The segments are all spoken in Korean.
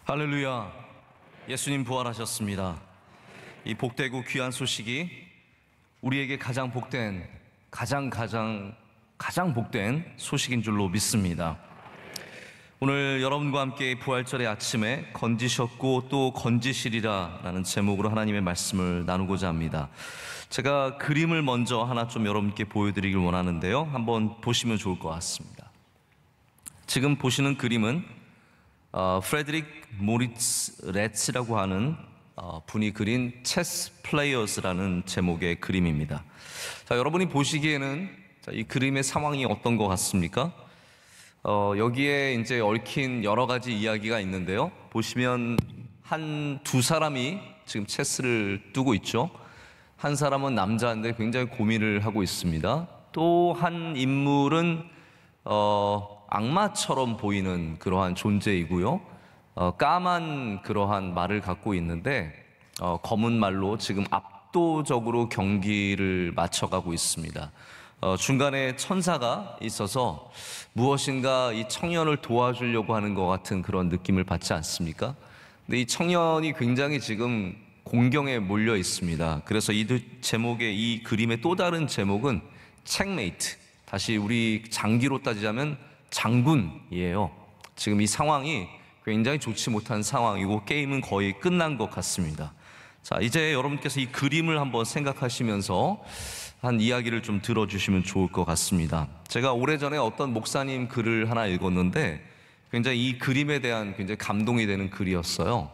할렐루야. 예수님 부활하셨습니다. 이 복되고 귀한 소식이 우리에게 가장 복된, 가장 복된 소식인 줄로 믿습니다. 오늘 여러분과 함께 부활절의 아침에 건지셨고 또 건지시리라 라는 제목으로 하나님의 말씀을 나누고자 합니다. 제가 그림을 먼저 하나 좀 여러분께 보여드리길 원하는데요, 한번 보시면 좋을 것 같습니다. 지금 보시는 그림은 프레드릭 모리츠 레츠라고 하는 분이 그린 체스 플레이어스라는 제목의 그림입니다. 자, 여러분이 보시기에는 이 그림의 상황이 어떤 것 같습니까? 여기에 이제 얽힌 여러 가지 이야기가 있는데요. 보시면 두 사람이 지금 체스를 두고 있죠. 한 사람은 남자인데 굉장히 고민을 하고 있습니다. 또 한 인물은 악마처럼 보이는 그러한 존재이고요. 까만 그러한 말을 갖고 있는데 검은 말로 지금 압도적으로 경기를 맞춰가고 있습니다. 중간에 천사가 있어서 무엇인가 이 청년을 도와주려고 하는 것 같은 그런 느낌을 받지 않습니까? 근데 이 청년이 굉장히 지금 공경에 몰려 있습니다. 그래서 이 제목의 이 그림의 또 다른 제목은 책메이트, 다시 우리 장기로 따지자면 장군이에요. 지금 이 상황이 굉장히 좋지 못한 상황이고 게임은 거의 끝난 것 같습니다. 자, 이제 여러분께서 이 그림을 한번 생각하시면서 한 이야기를 좀 들어주시면 좋을 것 같습니다. 제가 오래전에 어떤 목사님 글을 하나 읽었는데 굉장히 이 그림에 대한 굉장히 감동이 되는 글이었어요.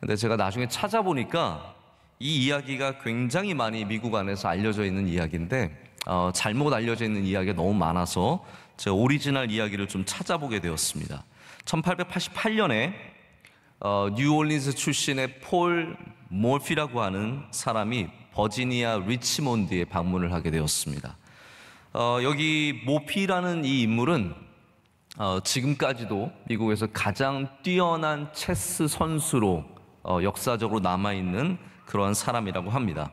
근데 제가 나중에 찾아보니까 이 이야기가 굉장히 많이 미국 안에서 알려져 있는 이야기인데 잘못 알려져 있는 이야기가 너무 많아서 제가 오리지널 이야기를 좀 찾아보게 되었습니다. 1888년에 뉴올리언스 출신의 폴 몰피라고 하는 사람이 버지니아 리치몬드에 방문을 하게 되었습니다. 여기 모피라는 이 인물은 지금까지도 미국에서 가장 뛰어난 체스 선수로 역사적으로 남아있는 그러한 사람이라고 합니다.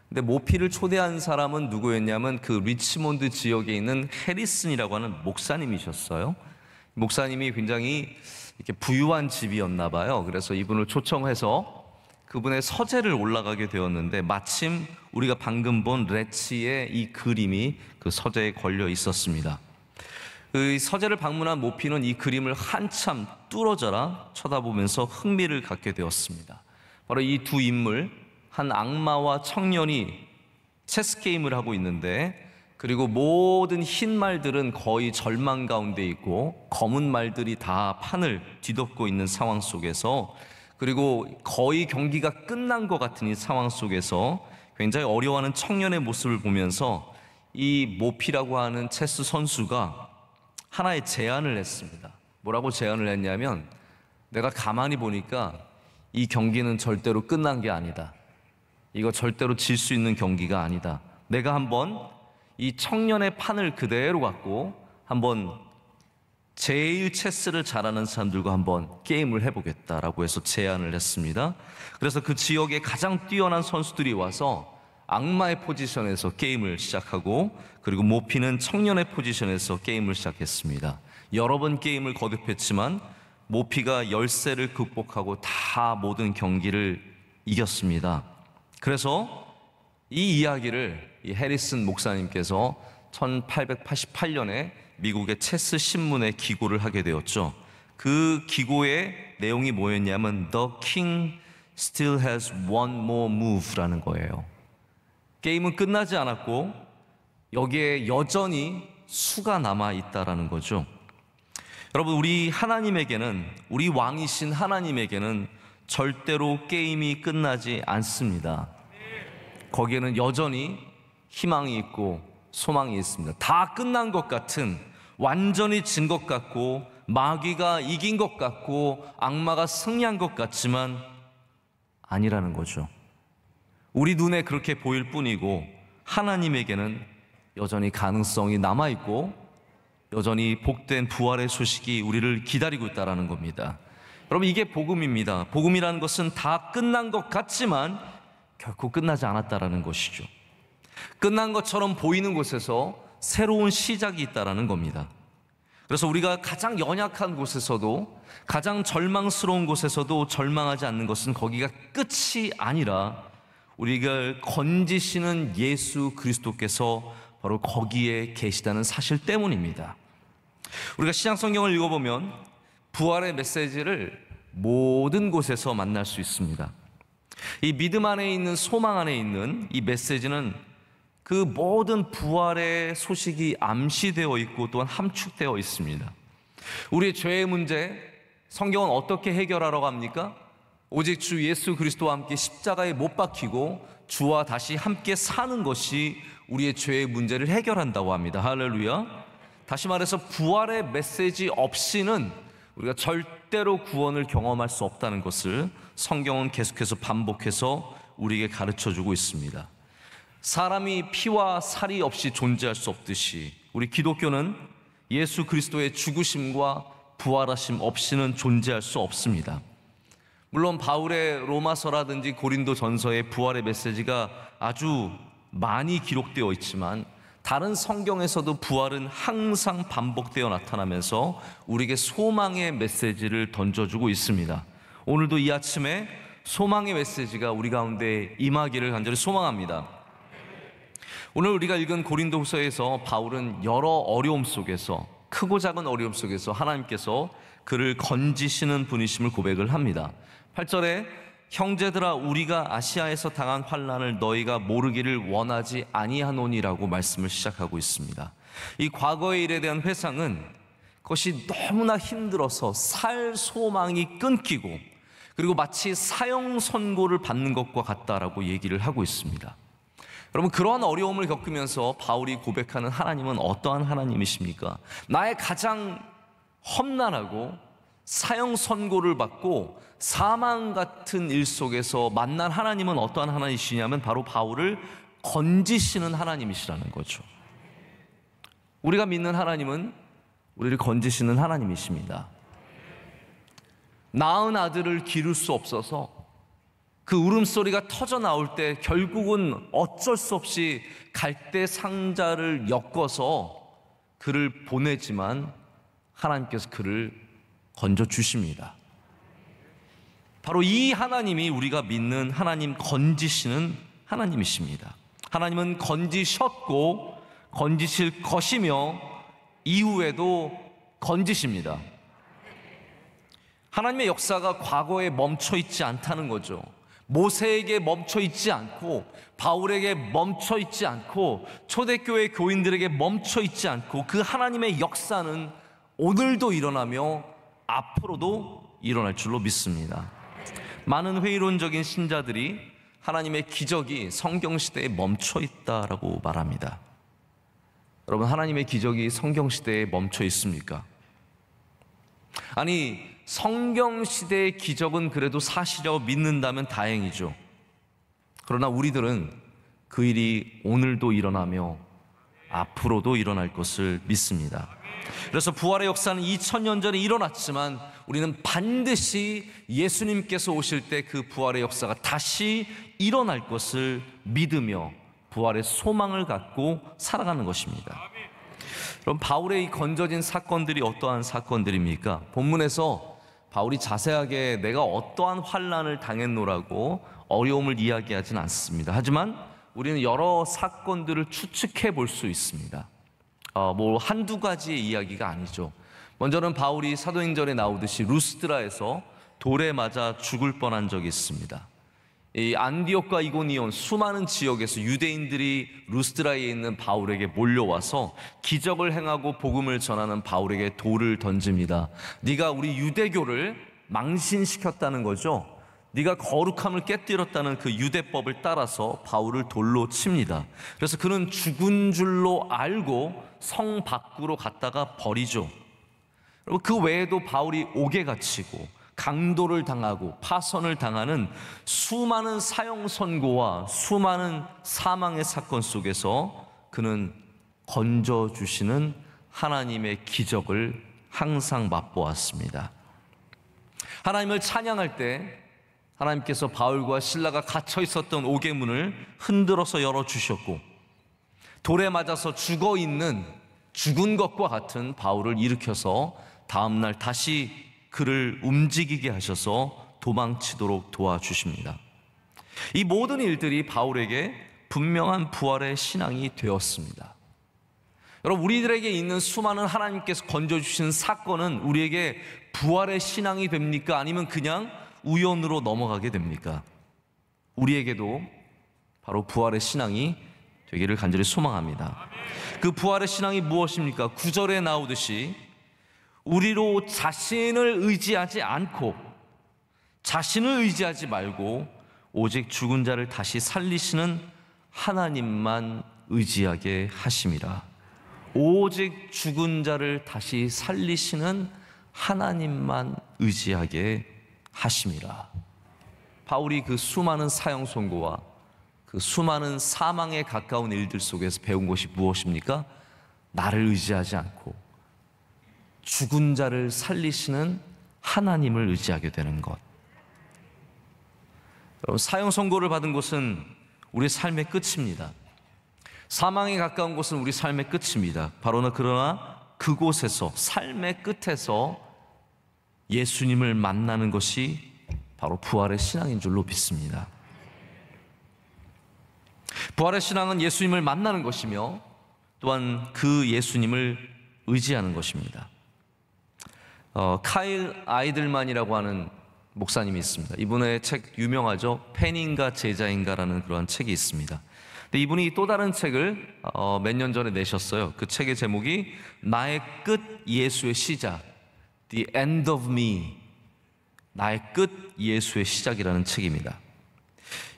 근데 모피를 초대한 사람은 누구였냐면 그 리치몬드 지역에 있는 해리슨이라고 하는 목사님이셨어요. 목사님이 굉장히 이렇게 부유한 집이었나 봐요. 그래서 이분을 초청해서 그분의 서재를 올라가게 되었는데 마침 우리가 방금 본 레치의 이 그림이 그 서재에 걸려 있었습니다. 그 서재를 방문한 모피는 이 그림을 한참 뚫어져라 쳐다보면서 흥미를 갖게 되었습니다. 바로 이 두 인물, 한 악마와 청년이 체스 게임을 하고 있는데, 그리고 모든 흰 말들은 거의 절망 가운데 있고 검은 말들이 다 판을 뒤덮고 있는 상황 속에서, 그리고 거의 경기가 끝난 것 같은 이 상황 속에서 굉장히 어려워하는 청년의 모습을 보면서 이 모피라고 하는 체스 선수가 하나의 제안을 했습니다. 뭐라고 제안을 했냐면, 내가 가만히 보니까 이 경기는 절대로 끝난 게 아니다. 이거 절대로 질 수 있는 경기가 아니다. 내가 한번 이 청년의 판을 그대로 갖고 한번 제일 체스를 잘하는 사람들과 한번 게임을 해보겠다라고 해서 제안을 했습니다. 그래서 그 지역에 가장 뛰어난 선수들이 와서 악마의 포지션에서 게임을 시작하고, 그리고 모피는 청년의 포지션에서 게임을 시작했습니다. 여러 번 게임을 거듭했지만 모피가 열세를 극복하고 다 모든 경기를 이겼습니다. 그래서 이 이야기를 이 해리슨 목사님께서 1888년에 미국의 체스 신문에 기고를 하게 되었죠. 그 기고의 내용이 뭐였냐면 The King still has one more move라는 거예요. 게임은 끝나지 않았고 여기에 여전히 수가 남아있다라는 거죠. 여러분, 우리 하나님에게는, 우리 왕이신 하나님에게는 절대로 게임이 끝나지 않습니다. 거기에는 여전히 희망이 있고 소망이 있습니다. 다 끝난 것 같은, 완전히 진 것 같고 마귀가 이긴 것 같고 악마가 승리한 것 같지만 아니라는 거죠. 우리 눈에 그렇게 보일 뿐이고 하나님에게는 여전히 가능성이 남아있고 여전히 복된 부활의 소식이 우리를 기다리고 있다는 겁니다. 여러분, 이게 복음입니다. 복음이라는 것은 다 끝난 것 같지만 결코 끝나지 않았다라는 것이죠. 끝난 것처럼 보이는 곳에서 새로운 시작이 있다라는 겁니다. 그래서 우리가 가장 연약한 곳에서도, 가장 절망스러운 곳에서도 절망하지 않는 것은 거기가 끝이 아니라 우리가 건지시는 예수 그리스도께서 바로 거기에 계시다는 사실 때문입니다. 우리가 신약성경을 읽어보면 부활의 메시지를 모든 곳에서 만날 수 있습니다. 이 믿음 안에 있는, 소망 안에 있는 이 메시지는 그 모든 부활의 소식이 암시되어 있고 또한 함축되어 있습니다. 우리의 죄의 문제, 성경은 어떻게 해결하라고 합니까? 오직 주 예수 그리스도와 함께 십자가에 못 박히고 주와 다시 함께 사는 것이 우리의 죄의 문제를 해결한다고 합니다. 할렐루야. 다시 말해서 부활의 메시지 없이는 우리가 절대로 구원을 경험할 수 없다는 것을 성경은 계속해서 반복해서 우리에게 가르쳐주고 있습니다. 사람이 피와 살이 없이 존재할 수 없듯이 우리 기독교는 예수 그리스도의 죽으심과 부활하심 없이는 존재할 수 없습니다. 물론 바울의 로마서라든지 고린도 전서의 부활의 메시지가 아주 많이 기록되어 있지만 다른 성경에서도 부활은 항상 반복되어 나타나면서 우리에게 소망의 메시지를 던져주고 있습니다. 오늘도 이 아침에 소망의 메시지가 우리 가운데 임하기를 간절히 소망합니다. 오늘 우리가 읽은 고린도후서에서 바울은 여러 어려움 속에서, 크고 작은 어려움 속에서 하나님께서 그를 건지시는 분이심을 고백을 합니다. 8절에 형제들아 우리가 아시아에서 당한 환난을 너희가 모르기를 원하지 아니하노니라고 말씀을 시작하고 있습니다. 이 과거의 일에 대한 회상은 그것이 너무나 힘들어서 살 소망이 끊기고 그리고 마치 사형 선고를 받는 것과 같다라고 얘기를 하고 있습니다. 여러분, 그러한 어려움을 겪으면서 바울이 고백하는 하나님은 어떠한 하나님이십니까? 나의 가장 험난하고 사형 선고를 받고 사망 같은 일 속에서 만난 하나님은 어떠한 하나님이시냐면 바로 바울을 건지시는 하나님이시라는 거죠. 우리가 믿는 하나님은 우리를 건지시는 하나님이십니다. 낳은 아들을 기를 수 없어서 그 울음소리가 터져 나올 때 결국은 어쩔 수 없이 갈대 상자를 엮어서 그를 보내지만 하나님께서 그를 건져주십니다. 바로 이 하나님이 우리가 믿는 하나님, 건지시는 하나님이십니다. 하나님은 건지셨고 건지실 것이며 이후에도 건지십니다. 하나님의 역사가 과거에 멈춰 있지 않다는 거죠. 모세에게 멈춰 있지 않고 바울에게 멈춰 있지 않고 초대교회 교인들에게 멈춰 있지 않고 그 하나님의 역사는 오늘도 일어나며 앞으로도 일어날 줄로 믿습니다. 많은 회의론적인 신자들이 하나님의 기적이 성경시대에 멈춰 있다라고 말합니다. 여러분, 하나님의 기적이 성경시대에 멈춰 있습니까? 아니, 성경시대의 기적은 그래도 사실이라고 믿는다면 다행이죠. 그러나 우리들은 그 일이 오늘도 일어나며 앞으로도 일어날 것을 믿습니다. 그래서 부활의 역사는 2000년 전에 일어났지만 우리는 반드시 예수님께서 오실 때 그 부활의 역사가 다시 일어날 것을 믿으며 부활의 소망을 갖고 살아가는 것입니다. 그럼 바울의 이 건져진 사건들이 어떠한 사건들입니까? 본문에서 바울이 자세하게 내가 어떠한 환난을 당했노라고 어려움을 이야기하진 않습니다. 하지만 우리는 여러 사건들을 추측해 볼 수 있습니다. 뭐 한두 가지의 이야기가 아니죠. 먼저는 바울이 사도행전에 나오듯이 루스드라에서 돌에 맞아 죽을 뻔한 적이 있습니다. 이 안디옥과 이고니온 수많은 지역에서 유대인들이 루스드라에 있는 바울에게 몰려와서 기적을 행하고 복음을 전하는 바울에게 돌을 던집니다. 네가 우리 유대교를 망신시켰다는 거죠. 네가 거룩함을 깨뜨렸다는 그 유대법을 따라서 바울을 돌로 칩니다. 그래서 그는 죽은 줄로 알고 성 밖으로 갔다가 버리죠. 그리고 그 외에도 바울이 옥에 갇히고 강도를 당하고 파선을 당하는 수많은 사형 선고와 수많은 사망의 사건 속에서 그는 건져주시는 하나님의 기적을 항상 맛보았습니다. 하나님을 찬양할 때 하나님께서 바울과 실라가 갇혀 있었던 옥의 문을 흔들어서 열어주셨고, 돌에 맞아서 죽어있는 죽은 것과 같은 바울을 일으켜서 다음날 다시 그를 움직이게 하셔서 도망치도록 도와주십니다. 이 모든 일들이 바울에게 분명한 부활의 신앙이 되었습니다. 여러분, 우리들에게 있는 수많은 하나님께서 건져주신 사건은 우리에게 부활의 신앙이 됩니까? 아니면 그냥 우연으로 넘어가게 됩니까? 우리에게도 바로 부활의 신앙이 되기를 간절히 소망합니다. 그 부활의 신앙이 무엇입니까? 9절에 나오듯이 우리로 자신을 의지하지 않고, 자신을 의지하지 말고 오직 죽은 자를 다시 살리시는 하나님만 의지하게 하심이라. 오직 죽은 자를 다시 살리시는 하나님만 의지하게 하심이라. 바울이 그 수많은 사형 선고와 그 수많은 사망에 가까운 일들 속에서 배운 것이 무엇입니까? 나를 의지하지 않고 죽은 자를 살리시는 하나님을 의지하게 되는 것. 여러분, 사형 선고를 받은 곳은 우리 삶의 끝입니다. 사망에 가까운 곳은 우리 삶의 끝입니다. 그러나 그곳에서, 삶의 끝에서 예수님을 만나는 것이 바로 부활의 신앙인 줄로 믿습니다. 부활의 신앙은 예수님을 만나는 것이며 또한 그 예수님을 의지하는 것입니다. 카일 아이들만이라고 하는 목사님이 있습니다. 이분의 책 유명하죠. 팬인가 제자인가라는 그러한 책이 있습니다. 근데 이분이 또 다른 책을 몇 년 전에 내셨어요. 그 책의 제목이 나의 끝 예수의 시작, The End of Me, 나의 끝 예수의 시작이라는 책입니다.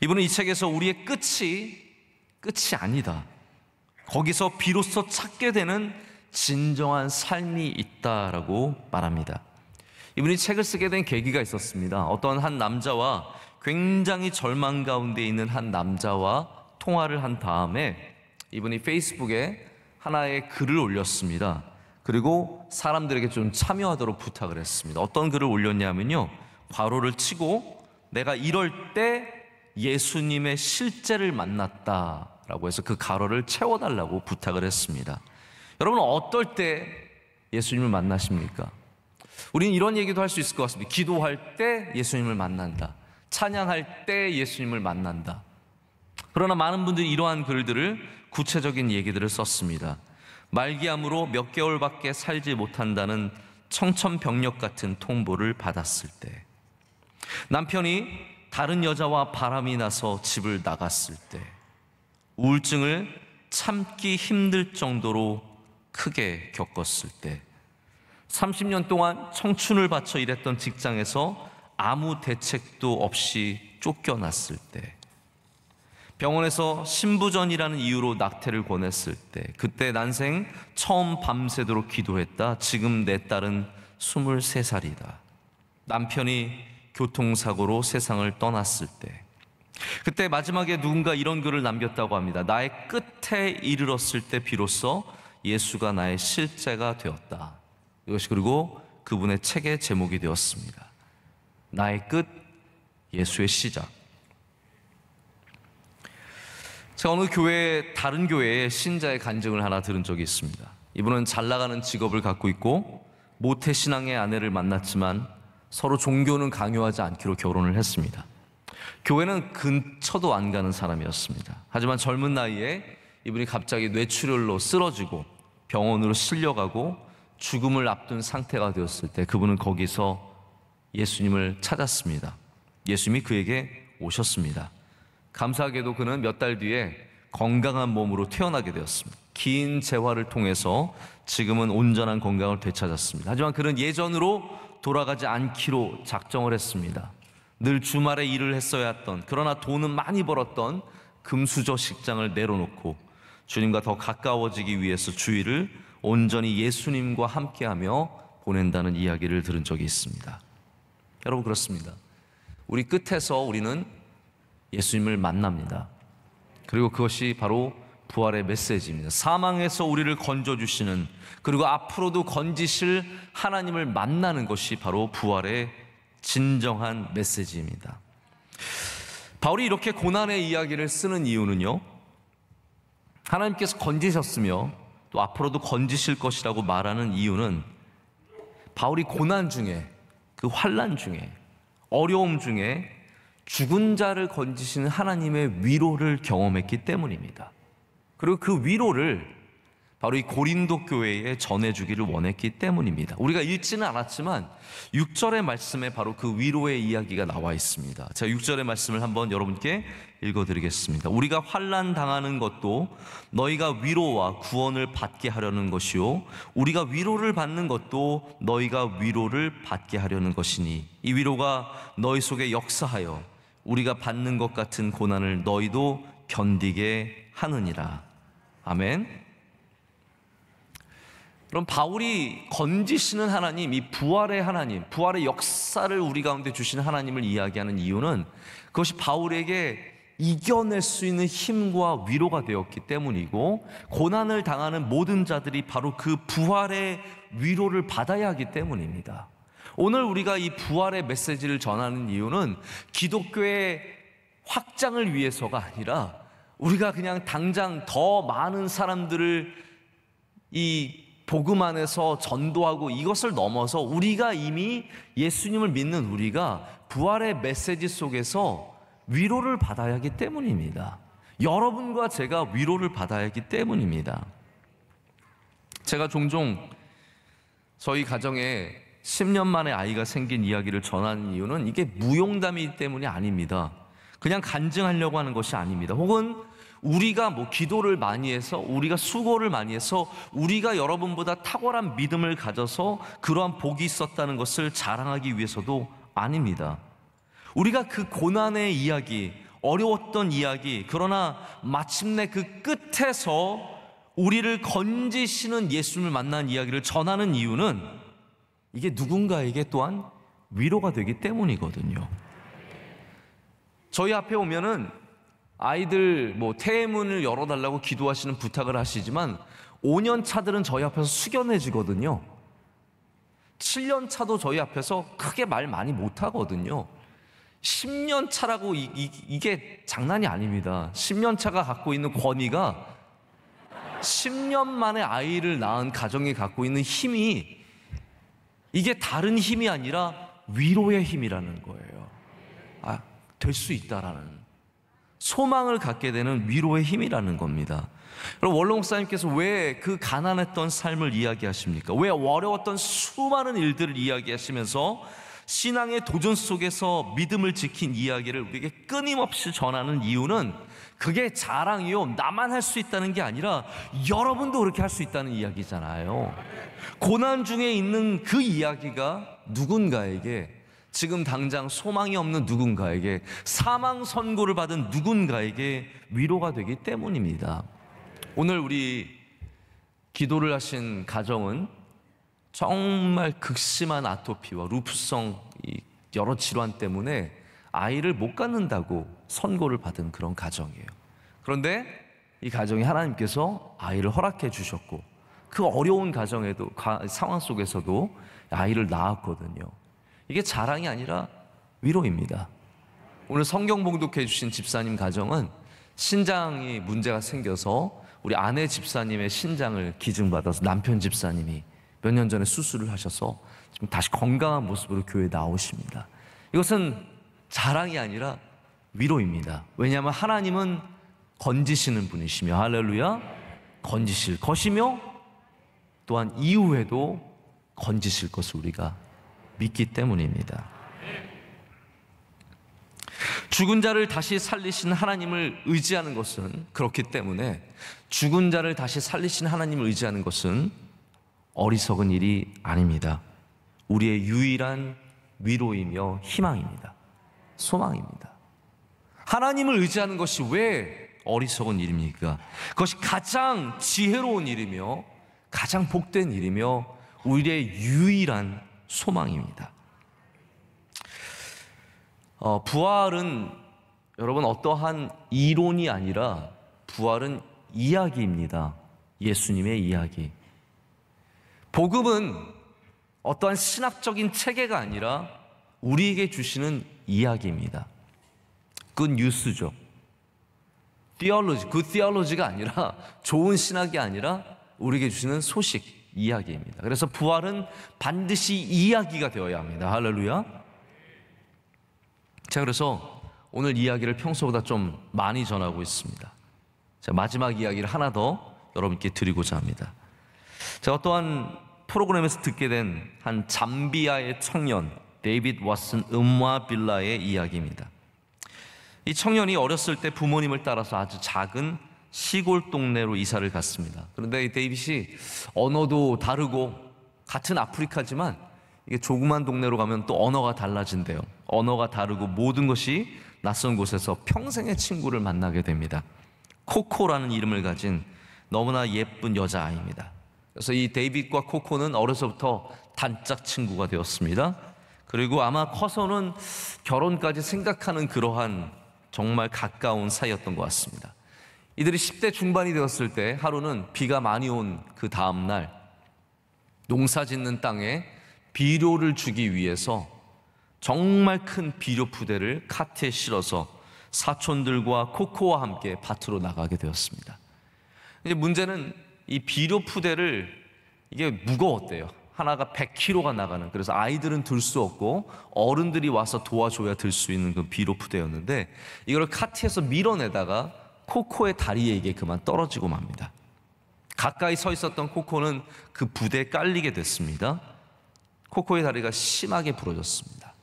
이분은 이 책에서 우리의 끝이 아니다, 거기서 비로소 찾게 되는 진정한 삶이 있다라고 말합니다. 이분이 책을 쓰게 된 계기가 있었습니다. 어떤 한 남자와, 굉장히 절망 가운데 있는 한 남자와 통화를 한 다음에 이분이 페이스북에 하나의 글을 올렸습니다. 그리고 사람들에게 좀 참여하도록 부탁을 했습니다. 어떤 글을 올렸냐면요, 괄호를 치고 내가 이럴 때 예수님의 실제를 만났다라고 해서 그 괄호를 채워달라고 부탁을 했습니다. 여러분, 어떨 때 예수님을 만나십니까? 우리는 이런 얘기도 할 수 있을 것 같습니다. 기도할 때 예수님을 만난다, 찬양할 때 예수님을 만난다. 그러나 많은 분들이 이러한 글들을, 구체적인 얘기들을 썼습니다. 말기암으로 몇 개월밖에 살지 못한다는 청천벽력 같은 통보를 받았을 때, 남편이 다른 여자와 바람이 나서 집을 나갔을 때, 우울증을 참기 힘들 정도로 크게 겪었을 때, 30년 동안 청춘을 바쳐 일했던 직장에서 아무 대책도 없이 쫓겨났을 때, 병원에서 신부전이라는 이유로 낙태를 권했을 때, 그때 난생 처음 밤새도록 기도했다. 지금 내 딸은 23살이다. 남편이 교통사고로 세상을 떠났을 때, 그때 마지막에 누군가 이런 글을 남겼다고 합니다. 나의 끝에 이르렀을 때 비로소 예수가 나의 실제가 되었다. 이것이 그리고 그분의 책의 제목이 되었습니다. 나의 끝, 예수의 시작. 제가 어느 다른 교회의 신자의 간증을 하나 들은 적이 있습니다. 이분은 잘 나가는 직업을 갖고 있고 모태신앙의 아내를 만났지만 서로 종교는 강요하지 않기로 결혼을 했습니다. 교회는 근처도 안 가는 사람이었습니다. 하지만 젊은 나이에 이분이 갑자기 뇌출혈로 쓰러지고 병원으로 실려가고 죽음을 앞둔 상태가 되었을 때 그분은 거기서 예수님을 찾았습니다. 예수님이 그에게 오셨습니다. 감사하게도 그는 몇 달 뒤에 건강한 몸으로 태어나게 되었습니다. 긴 재활을 통해서 지금은 온전한 건강을 되찾았습니다. 하지만 그는 예전으로 돌아가지 않기로 작정을 했습니다. 늘 주말에 일을 했어야 했던, 그러나 돈은 많이 벌었던 금수저 직장을 내려놓고 주님과 더 가까워지기 위해서 주일을 온전히 예수님과 함께하며 보낸다는 이야기를 들은 적이 있습니다. 여러분, 그렇습니다. 우리 끝에서 우리는 예수님을 만납니다. 그리고 그것이 바로 부활의 메시지입니다. 사망에서 우리를 건져주시는, 그리고 앞으로도 건지실 하나님을 만나는 것이 바로 부활의 진정한 메시지입니다. 바울이 이렇게 고난의 이야기를 쓰는 이유는요, 하나님께서 건지셨으며 또 앞으로도 건지실 것이라고 말하는 이유는 바울이 고난 중에, 그 환난 중에, 어려움 중에 죽은 자를 건지시는 하나님의 위로를 경험했기 때문입니다. 그리고 그 위로를 바로 이 고린도 교회에 전해주기를 원했기 때문입니다. 우리가 읽지는 않았지만 6절의 말씀에 바로 그 위로의 이야기가 나와 있습니다. 제가 6절의 말씀을 한번 여러분께 읽어드리겠습니다. 우리가 환난 당하는 것도 너희가 위로와 구원을 받게 하려는 것이요 우리가 위로를 받는 것도 너희가 위로를 받게 하려는 것이니 이 위로가 너희 속에 역사하여 우리가 받는 것 같은 고난을 너희도 견디게 하느니라. 아멘. 그럼 바울이 건지시는 하나님, 이 부활의 하나님, 부활의 역사를 우리 가운데 주시는 하나님을 이야기하는 이유는 그것이 바울에게 이겨낼 수 있는 힘과 위로가 되었기 때문이고, 고난을 당하는 모든 자들이 바로 그 부활의 위로를 받아야 하기 때문입니다. 오늘 우리가 이 부활의 메시지를 전하는 이유는 기독교의 확장을 위해서가 아니라 우리가 그냥 당장 더 많은 사람들을 이 복음 안에서 전도하고 이것을 넘어서 우리가 이미 예수님을 믿는 우리가 부활의 메시지 속에서 위로를 받아야 하기 때문입니다. 여러분과 제가 위로를 받아야 하기 때문입니다. 제가 종종 저희 가정에 10년 만에 아이가 생긴 이야기를 전하는 이유는 이게 무용담이기 때문이 아닙니다. 그냥 간증하려고 하는 것이 아닙니다. 혹은 우리가 기도를 많이 해서, 우리가 수고를 많이 해서, 우리가 여러분보다 탁월한 믿음을 가져서 그러한 복이 있었다는 것을 자랑하기 위해서도 아닙니다. 우리가 그 고난의 이야기, 어려웠던 이야기, 그러나 마침내 그 끝에서 우리를 건지시는 예수님을 만난 이야기를 전하는 이유는 이게 누군가에게 또한 위로가 되기 때문이거든요. 저희 앞에 오면은 아이들 태문을 열어달라고 기도하시는 부탁을 하시지만 5년 차들은 저희 앞에서 숙연해지거든요. 7년 차도 저희 앞에서 크게 말 많이 못하거든요. 10년 차라고 이게 장난이 아닙니다. 10년 차가 갖고 있는 권위가 10년 만에 아이를 낳은 가정이 갖고 있는 힘이, 이게 다른 힘이 아니라 위로의 힘이라는 거예요. 될 수 있다라는, 소망을 갖게 되는 위로의 힘이라는 겁니다. 그럼 원로 목사님께서 왜 그 가난했던 삶을 이야기하십니까? 왜 어려웠던 수많은 일들을 이야기하시면서 신앙의 도전 속에서 믿음을 지킨 이야기를 우리에게 끊임없이 전하는 이유는 그게 자랑이요, 나만 할 수 있다는 게 아니라 여러분도 그렇게 할 수 있다는 이야기잖아요. 고난 중에 있는 그 이야기가 누군가에게, 지금 당장 소망이 없는 누군가에게, 사망 선고를 받은 누군가에게 위로가 되기 때문입니다. 오늘 우리 기도를 하신 가정은 정말 극심한 아토피와 루프성 여러 질환 때문에 아이를 못 갖는다고 선고를 받은 그런 가정이에요. 그런데 이 가정이 하나님께서 아이를 허락해 주셨고, 그 어려운 가정에도, 상황 속에서도 아이를 낳았거든요. 이게 자랑이 아니라 위로입니다. 오늘 성경 봉독해 주신 집사님 가정은 신장이 문제가 생겨서 우리 아내 집사님의 신장을 기증받아서 남편 집사님이 몇 년 전에 수술을 하셔서 지금 다시 건강한 모습으로 교회에 나오십니다. 이것은 자랑이 아니라 위로입니다. 왜냐하면 하나님은 건지시는 분이시며, 할렐루야, 건지실 것이며 또한 이후에도 건지실 것을 우리가 믿기 때문입니다. 죽은 자를 다시 살리신 하나님을 의지하는 것은, 그렇기 때문에 죽은 자를 다시 살리신 하나님을 의지하는 것은 어리석은 일이 아닙니다. 우리의 유일한 위로이며 희망입니다. 소망입니다. 하나님을 의지하는 것이 왜 어리석은 일입니까? 그것이 가장 지혜로운 일이며 가장 복된 일이며 우리의 유일한 소망입니다. 부활은 여러분 어떠한 이론이 아니라 부활은 이야기입니다. 예수님의 이야기. 복음은 어떠한 신학적인 체계가 아니라 우리에게 주시는 이야기입니다. 굿 뉴스죠. 티올로지, 굿 티올로지가 아니라, 좋은 신학이 아니라 우리에게 주시는 소식, 이야기입니다. 그래서 부활은 반드시 이야기가 되어야 합니다. 할렐루야. 자, 그래서 오늘 이야기를 평소보다 좀 많이 전하고 있습니다. 자, 마지막 이야기를 하나 더 여러분께 드리고자 합니다. 제가 또한 프로그램에서 듣게 된 한 잠비아의 청년 데이빗 왓슨 음와빌라의 이야기입니다. 이 청년이 어렸을 때 부모님을 따라서 아주 작은 시골 동네로 이사를 갔습니다. 그런데 이 데이빗이 언어도 다르고 같은 아프리카지만 이게 조그만 동네로 가면 또 언어가 달라진대요. 언어가 다르고 모든 것이 낯선 곳에서 평생의 친구를 만나게 됩니다. 코코라는 이름을 가진 너무나 예쁜 여자아이입니다. 그래서 이 데이빗과 코코는 어려서부터 단짝 친구가 되었습니다. 그리고 아마 커서는 결혼까지 생각하는 그러한 정말 가까운 사이였던 것 같습니다. 이들이 10대 중반이 되었을 때 하루는 비가 많이 온 그 다음날 농사 짓는 땅에 비료를 주기 위해서 정말 큰 비료 푸대를 카트에 실어서 사촌들과 코코와 함께 밭으로 나가게 되었습니다. 이제 문제는 이 비료 푸대를 이게 무거웠대요. 하나가 100kg가 나가는, 그래서 아이들은 들 수 없고 어른들이 와서 도와줘야 들 수 있는 그 비료 푸대였는데 이걸 카트에서 밀어내다가 코코의 다리에 이게 그만 떨어지고 맙니다. 가까이 서 있었던 코코는 그 부대에 깔리게 됐습니다. 코코의 다리가 심하게 부러졌습니다.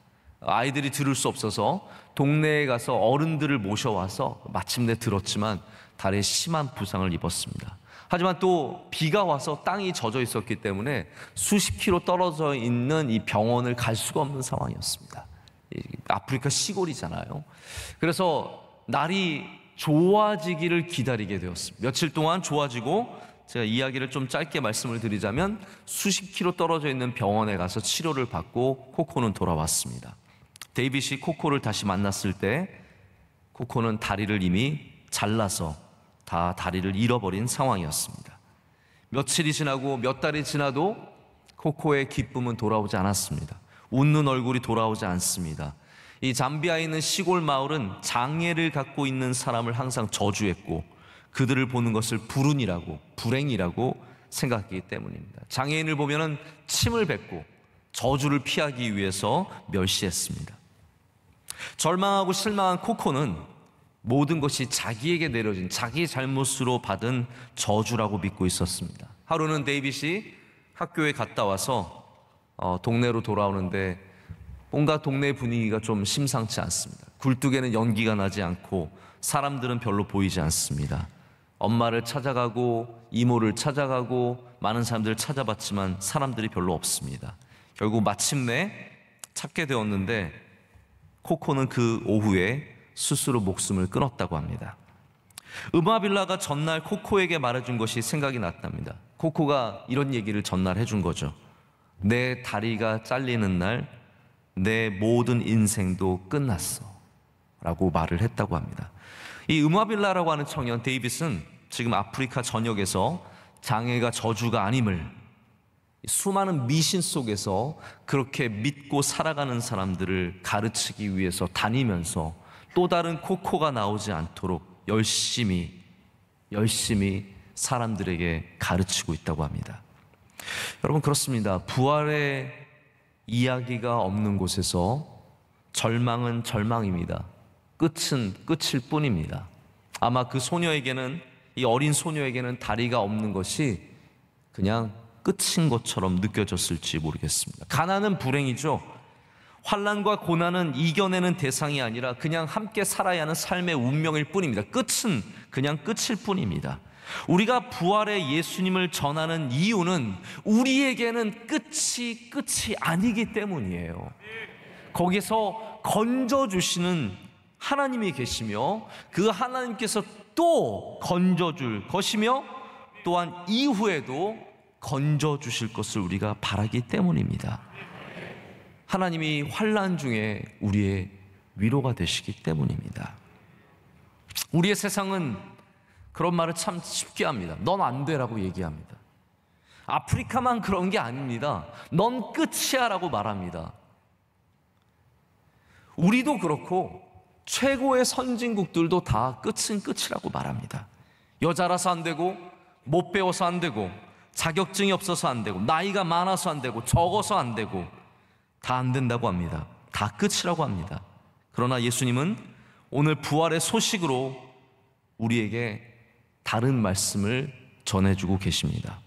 아이들이 들을 수 없어서 동네에 가서 어른들을 모셔와서 마침내 들었지만 다리에 심한 부상을 입었습니다. 하지만 또 비가 와서 땅이 젖어 있었기 때문에 수십 킬로 떨어져 있는 이 병원을 갈 수가 없는 상황이었습니다. 아프리카 시골이잖아요. 그래서 날이 좋아지기를 기다리게 되었습니다. 며칠 동안 좋아지고, 제가 이야기를 좀 짧게 말씀을 드리자면 수십 킬로 떨어져 있는 병원에 가서 치료를 받고 코코는 돌아왔습니다. 데이빗이 코코를 다시 만났을 때 코코는 다리를 이미 잘라서 다 다리를 잃어버린 상황이었습니다. 며칠이 지나고 몇 달이 지나도 코코의 기쁨은 돌아오지 않았습니다. 웃는 얼굴이 돌아오지 않습니다. 이 잠비아에 있는 시골 마을은 장애를 갖고 있는 사람을 항상 저주했고 그들을 보는 것을 불운이라고, 불행이라고 생각했기 때문입니다. 장애인을 보면은 침을 뱉고 저주를 피하기 위해서 멸시했습니다. 절망하고 실망한 코코는 모든 것이 자기에게 내려진, 자기 잘못으로 받은 저주라고 믿고 있었습니다. 하루는 데이빗이 학교에 갔다 와서 동네로 돌아오는데 뭔가 동네 분위기가 좀 심상치 않습니다. 굴뚝에는 연기가 나지 않고 사람들은 별로 보이지 않습니다. 엄마를 찾아가고 이모를 찾아가고 많은 사람들을 찾아봤지만 사람들이 별로 없습니다. 결국 마침내 찾게 되었는데 코코는 그 오후에 스스로 목숨을 끊었다고 합니다. 음아빌라가 전날 코코에게 말해준 것이 생각이 났답니다. 코코가 이런 얘기를 전날 해준 거죠. 내 다리가 잘리는 날 내 모든 인생도 끝났어 라고 말을 했다고 합니다. 이 음아빌라라고 하는 청년 데이빗은 지금 아프리카 전역에서 장애가 저주가 아님을, 수많은 미신 속에서 그렇게 믿고 살아가는 사람들을 가르치기 위해서 다니면서 또 다른 코코가 나오지 않도록 열심히 사람들에게 가르치고 있다고 합니다. 여러분, 그렇습니다. 부활의 이야기가 없는 곳에서 절망은 절망입니다. 끝은 끝일 뿐입니다. 아마 그 소녀에게는, 이 어린 소녀에게는 다리가 없는 것이 그냥 끝인 것처럼 느껴졌을지 모르겠습니다. 가난은 불행이죠. 환난과 고난은 이겨내는 대상이 아니라 그냥 함께 살아야 하는 삶의 운명일 뿐입니다. 끝은 그냥 끝일 뿐입니다. 우리가 부활의 예수님을 전하는 이유는 우리에게는 끝이 아니기 때문이에요. 거기서 건져주시는 하나님이 계시며 그 하나님께서 또 건져줄 것이며 또한 이후에도 건져주실 것을 우리가 바라기 때문입니다. 하나님이 환난 중에 우리의 위로가 되시기 때문입니다. 우리의 세상은 그런 말을 참 쉽게 합니다. 넌 안 돼라고 얘기합니다. 아프리카만 그런 게 아닙니다. 넌 끝이야 라고 말합니다. 우리도 그렇고 최고의 선진국들도 다 끝은 끝이라고 말합니다. 여자라서 안 되고 못 배워서 안 되고, 자격증이 없어서 안 되고, 나이가 많아서 안 되고, 적어서 안 되고, 다 안 된다고 합니다. 다 끝이라고 합니다. 그러나 예수님은 오늘 부활의 소식으로 우리에게 다른 말씀을 전해주고 계십니다.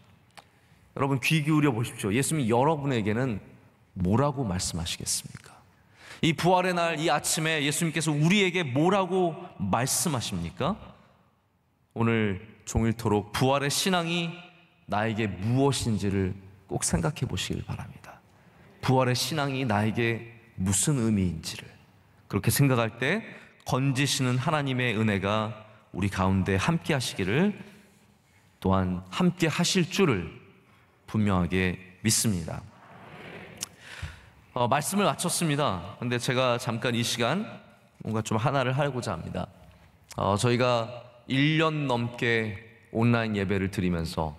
여러분 귀 기울여 보십시오. 예수님이 여러분에게는 뭐라고 말씀하시겠습니까? 이 부활의 날, 이 아침에 예수님께서 우리에게 뭐라고 말씀하십니까? 오늘 종일토록 부활의 신앙이 나에게 무엇인지를 꼭 생각해 보시길 바랍니다. 부활의 신앙이 나에게 무슨 의미인지를 그렇게 생각할 때 건지시는 하나님의 은혜가 우리 가운데 함께 하시기를, 또한 함께 하실 줄을 분명하게 믿습니다. 말씀을 마쳤습니다. 근데 제가 잠깐 이 시간 뭔가 좀 하나를 하고자 합니다. 저희가 1년 넘게 온라인 예배를 드리면서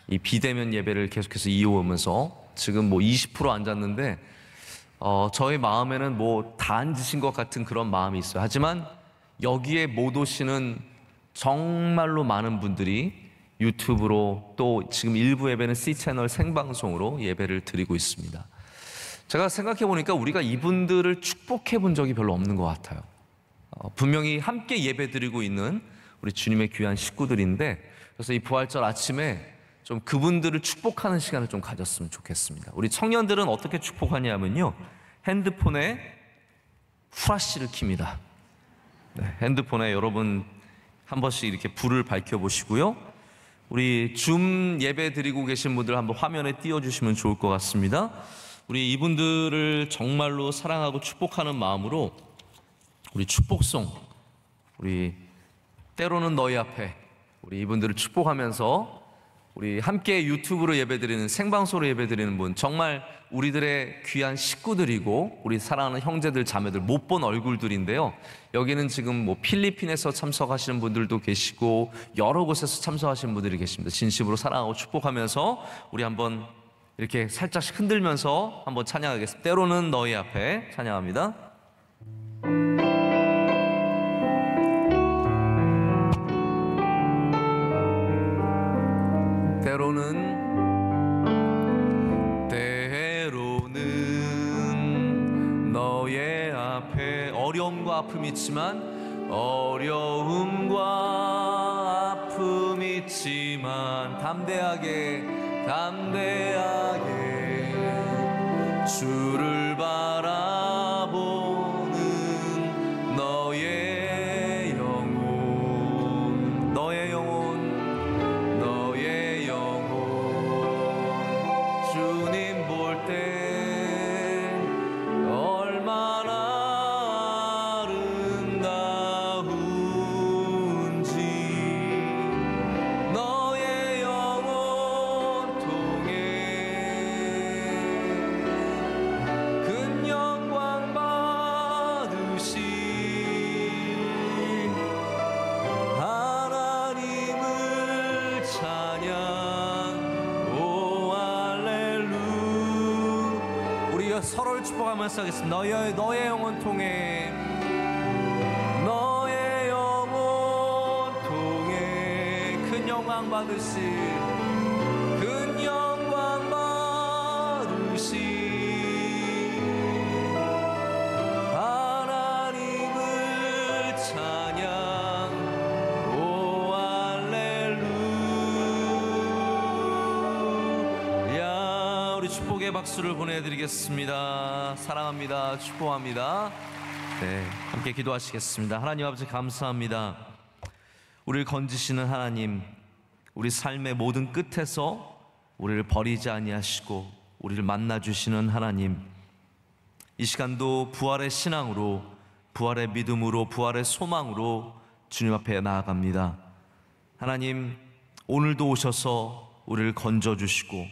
이 비대면 예배를 계속해서 이어오면서 지금 뭐 20% 앉았는데 저희 마음에는 뭐 다 앉으신 것 같은 그런 마음이 있어요. 하지만 여기에 못 오시는 정말로 많은 분들이 유튜브로, 또 지금 일부 예배는 C채널 생방송으로 예배를 드리고 있습니다. 제가 생각해 보니까 우리가 이분들을 축복해 본 적이 별로 없는 것 같아요. 분명히 함께 예배 드리고 있는 우리 주님의 귀한 식구들인데, 그래서 이 부활절 아침에 좀 그분들을 축복하는 시간을 좀 가졌으면 좋겠습니다. 우리 청년들은 어떻게 축복하냐면요, 핸드폰에 후라시를 킵니다. 네, 핸드폰에 여러분 한 번씩 이렇게 불을 밝혀보시고요, 우리 줌 예배 드리고 계신 분들 한번 화면에 띄워주시면 좋을 것 같습니다. 우리 이분들을 정말로 사랑하고 축복하는 마음으로 우리 축복송, 우리 때로는 너희 앞에, 우리 이분들을 축복하면서 우리 함께 유튜브로 예배드리는, 생방송으로 예배드리는 분, 정말 우리들의 귀한 식구들이고 우리 사랑하는 형제들 자매들, 못 본 얼굴들인데요, 여기는 지금 뭐 필리핀에서 참석하시는 분들도 계시고 여러 곳에서 참석하시는 분들이 계십니다. 진심으로 사랑하고 축복하면서 우리 한번 이렇게 살짝씩 흔들면서 한번 찬양하겠습니다. 때로는 너희 앞에 찬양합니다. 때로는 너의 앞에 어려움과 아픔이 있지만, 어려움과 아픔이 있지만 담대하게 주를 바라보는 너의 영혼, 너의 영혼 주님 볼 때 얼마나 아름다운지, 너의 영혼 통해 큰 영광 받으신 하나님을 찬양. 오 할렐루. 우리가 서로를 축복하면서 하겠습니다. 너의 영혼 통해, 너의 영혼 통해 큰 영광 받으신, 큰 영광 받으신 하나님을 찬양. 오 할렐루야. 우리 축복의 박수를 보내드리겠습니다. 사랑합니다. 축복합니다. 네, 함께 기도하시겠습니다. 하나님 아버지, 감사합니다. 우리를 건지시는 하나님, 우리 삶의 모든 끝에서 우리를 버리지 아니하시고 우리를 만나주시는 하나님, 이 시간도 부활의 신앙으로, 부활의 믿음으로, 부활의 소망으로 주님 앞에 나아갑니다. 하나님, 오늘도 오셔서 우리를 건져주시고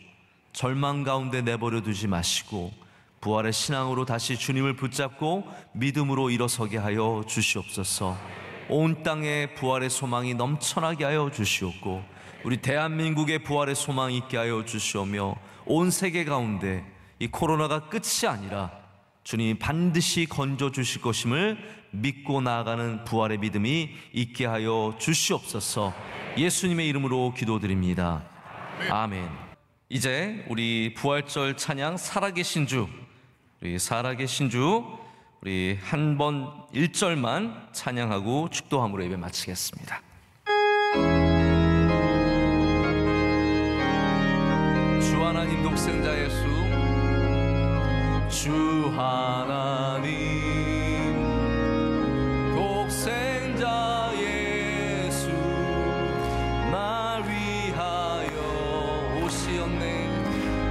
절망 가운데 내버려 두지 마시고 부활의 신앙으로 다시 주님을 붙잡고 믿음으로 일어서게 하여 주시옵소서. 온 땅에 부활의 소망이 넘쳐나게 하여 주시옵고, 우리 대한민국의 부활의 소망이 있게 하여 주시오며, 온 세계 가운데 이 코로나가 끝이 아니라 주님이 반드시 건져 주실 것임을 믿고 나아가는 부활의 믿음이 있게 하여 주시옵소서. 예수님의 이름으로 기도드립니다. 아멘. 이제 우리 부활절 찬양 살아계신 주, 우리 살아계신 주, 우리 한 번 1절만 찬양하고 축도함으로 예배 마치겠습니다. 주 하나님 독생자 예수, 주 하나님 독생자 예수, 날 위하여 오시었네,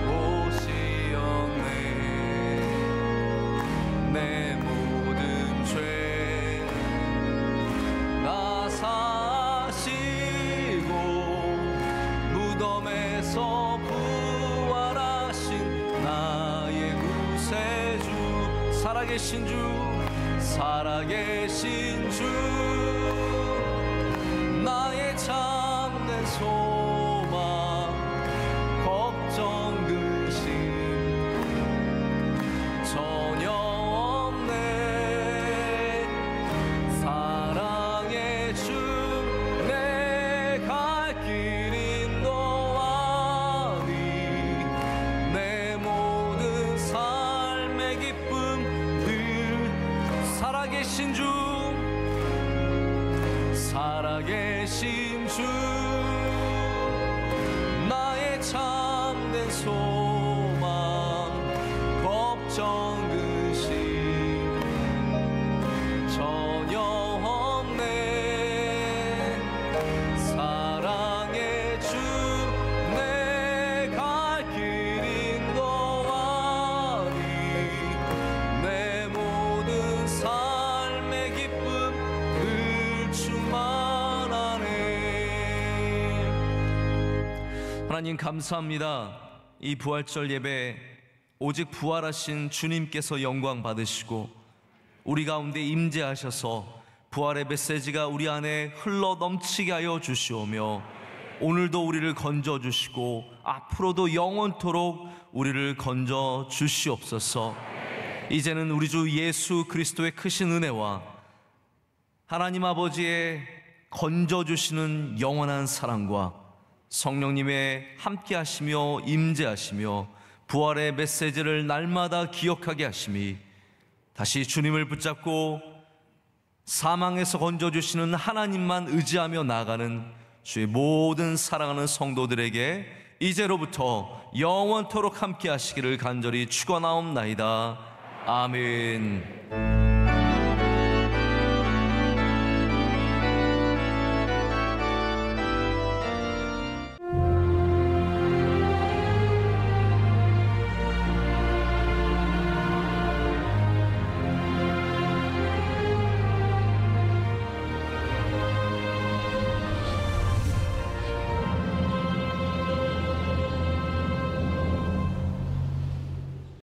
오시었네. 내 모든 죄 다 사시고 무덤에서 부활하신 나의 구세주, 살아계신 주, 살아계신 주, 나의 참된 소망, 걱정 근심 전혀 없네. 사랑의 주, 내 갈 길인 너와니, 내 모든 삶의 기쁨 늘 살아계신 주, 살아계신 주, 나의 참된 소망, 걱정 근심 전혀 없네. 사랑의 주, 내 갈 길인 너와니, 내 모든 삶의 기쁨 늘 충만하네. 하나님 감사합니다. 이 부활절 예배 오직 부활하신 주님께서 영광 받으시고 우리 가운데 임재하셔서 부활의 메시지가 우리 안에 흘러 넘치게 하여 주시오며, 오늘도 우리를 건져 주시고 앞으로도 영원토록 우리를 건져 주시옵소서. 이제는 우리 주 예수 그리스도의 크신 은혜와 하나님 아버지의 건져 주시는 영원한 사랑과 성령님의 함께 하시며 임재하시며 부활의 메시지를 날마다 기억하게 하심이, 다시 주님을 붙잡고 사망에서 건져주시는 하나님만 의지하며 나아가는 주의 모든 사랑하는 성도들에게 이제로부터 영원토록 함께 하시기를 간절히 축원하옵나이다. 아멘.